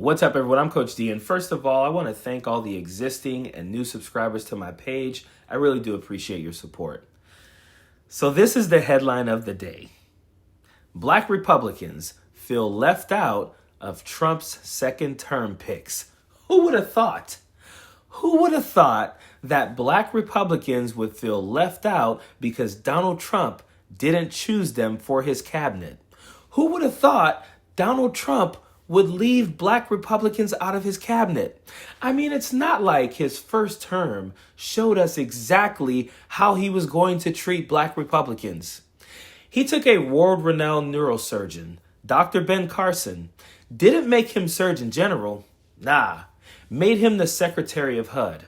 What's up, everyone? I'm Coach D, and first of all, I want to thank all the existing and new subscribers to my page. I really do appreciate your support. So this is the headline of the day. Black Republicans feel left out of Trump's second term picks. Who would have thought? Who would have thought that Black Republicans would feel left out because Donald Trump didn't choose them for his cabinet? Who would have thought Donald Trump would leave Black Republicans out of his cabinet? I mean, it's not like his first term showed us exactly how he was going to treat Black Republicans. He took a world-renowned neurosurgeon, Dr. Ben Carson, didn't make him Surgeon General, made him the Secretary of HUD.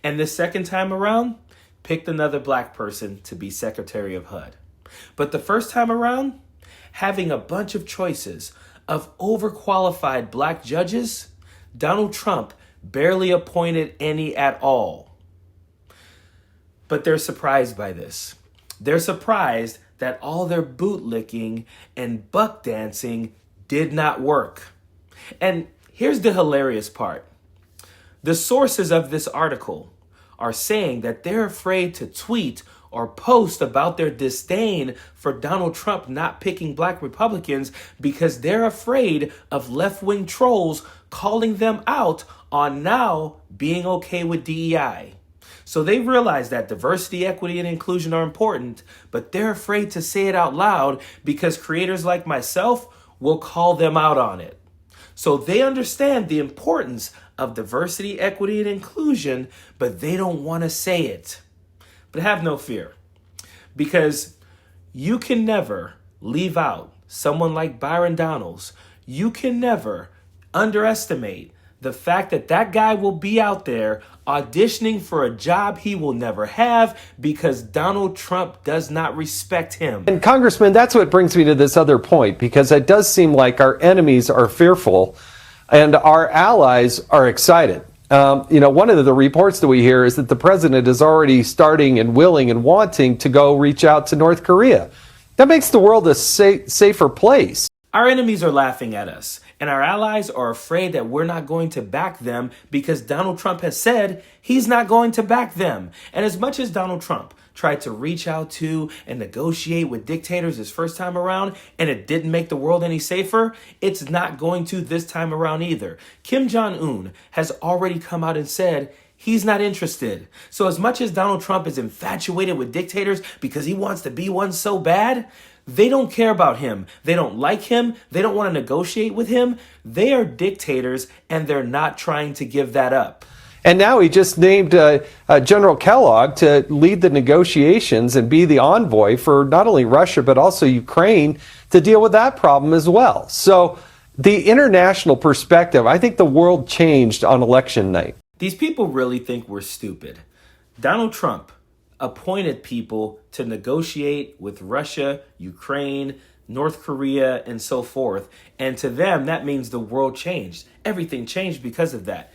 And the second time around, picked another Black person to be Secretary of HUD. But the first time around, having a bunch of choices of overqualified Black judges, Donald Trump barely appointed any at all. But they're surprised by this. They're surprised that all their bootlicking and buck dancing did not work. And here's the hilarious part. The sources of this article are saying that they're afraid to tweet or post about their disdain for Donald Trump not picking Black Republicans because they're afraid of left-wing trolls calling them out on now being okay with DEI. So they realize that diversity, equity, and inclusion are important, but they're afraid to say it out loud because creators like myself will call them out on it. So they understand the importance of diversity, equity, and inclusion, but they don't want to say it. But have no fear, because you can never leave out someone like Byron Donalds. You can never underestimate the fact that that guy will be out there auditioning for a job he will never have because Donald Trump does not respect him. And Congressman, that's what brings me to this other point, because it does seem like our enemies are fearful and our allies are excited. One of the reports that we hear is that the president is already starting and willing and wanting to go reach out to North Korea. That makes the world a safer place. Our enemies are laughing at us, and our allies are afraid that we're not going to back them because Donald Trump has said he's not going to back them. And as much as Donald Trump tried to reach out to and negotiate with dictators his first time around, and it didn't make the world any safer, it's not going to this time around either. Kim Jong-un has already come out and said he's not interested. So as much as Donald Trump is infatuated with dictators because he wants to be one so bad, they don't care about him. They don't like him. They don't want to negotiate with him. They are dictators, and they're not trying to give that up. And now he just named General Kellogg to lead the negotiations and be the envoy for not only Russia, but also Ukraine to deal with that problem as well. So the international perspective, I think the world changed on election night. These people really think we're stupid. Donald Trump appointed people to negotiate with Russia, Ukraine, North Korea, and so forth. And to them, that means the world changed. Everything changed because of that.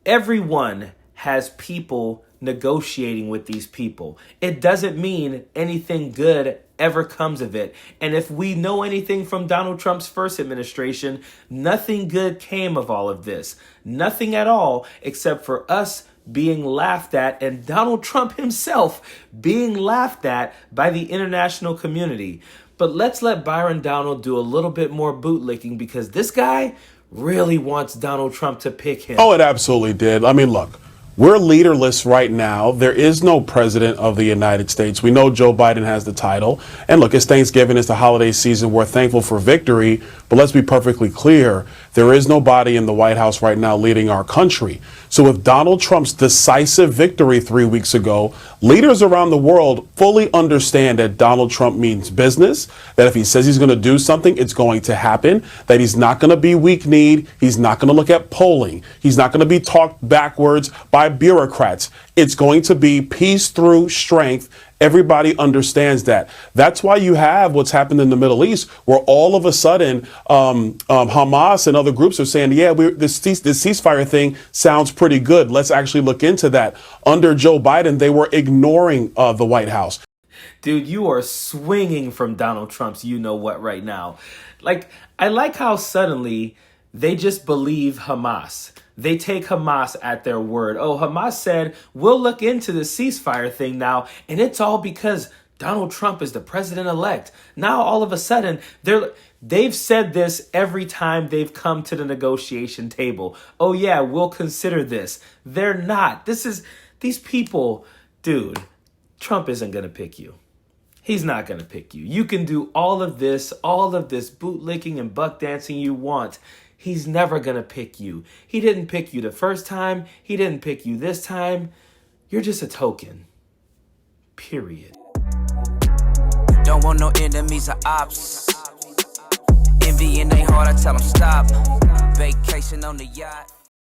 Everyone has people negotiating with these people. It doesn't mean anything good ever comes of it. And if we know anything from Donald Trump's first administration, nothing good came of all of this. Nothing at all, except for us being laughed at and Donald Trump himself being laughed at by the international community. But let's let Byron Donald do a little bit more bootlicking because this guy really wants Donald Trump to pick him. Oh, it absolutely did. I mean, look, we're leaderless right now. There is no president of the United States. We know Joe Biden has the title. And look, it's Thanksgiving, it's the holiday season. We're thankful for victory. But let's be perfectly clear. There is nobody in the White House right now leading our country. So with Donald Trump's decisive victory 3 weeks ago, leaders around the world fully understand that Donald Trump means business, that if he says he's going to do something, it's going to happen, that he's not going to be weak-kneed, he's not going to look at polling, he's not going to be talked backwards by bureaucrats. It's going to be peace through strength. Everybody understands that. That's why you have what's happened in the Middle East, where all of a sudden Hamas and other groups are saying, yeah, this ceasefire thing sounds pretty good. Let's actually look into that. Under Joe Biden, they were ignoring the White House. Dude, you are swinging from Donald Trump's you-know-what right now. I like how suddenly They just believe Hamas. They take Hamas at their word. Oh, Hamas said, we'll look into the ceasefire thing now, and it's all because Donald Trump is the president-elect. Now, all of a sudden, they've said this every time they've come to the negotiation table. Oh, yeah, we'll consider this. They're not. These people, dude, Trump isn't going to pick you. He's not going to pick you. You can do all of this bootlicking and buck dancing you want. He's never going to pick you. He didn't pick you the first time. He didn't pick you this time. You're just a token. Period. Don't want no enemies or ops. Envy in they heart, I tell them stop. Vacation on the yacht.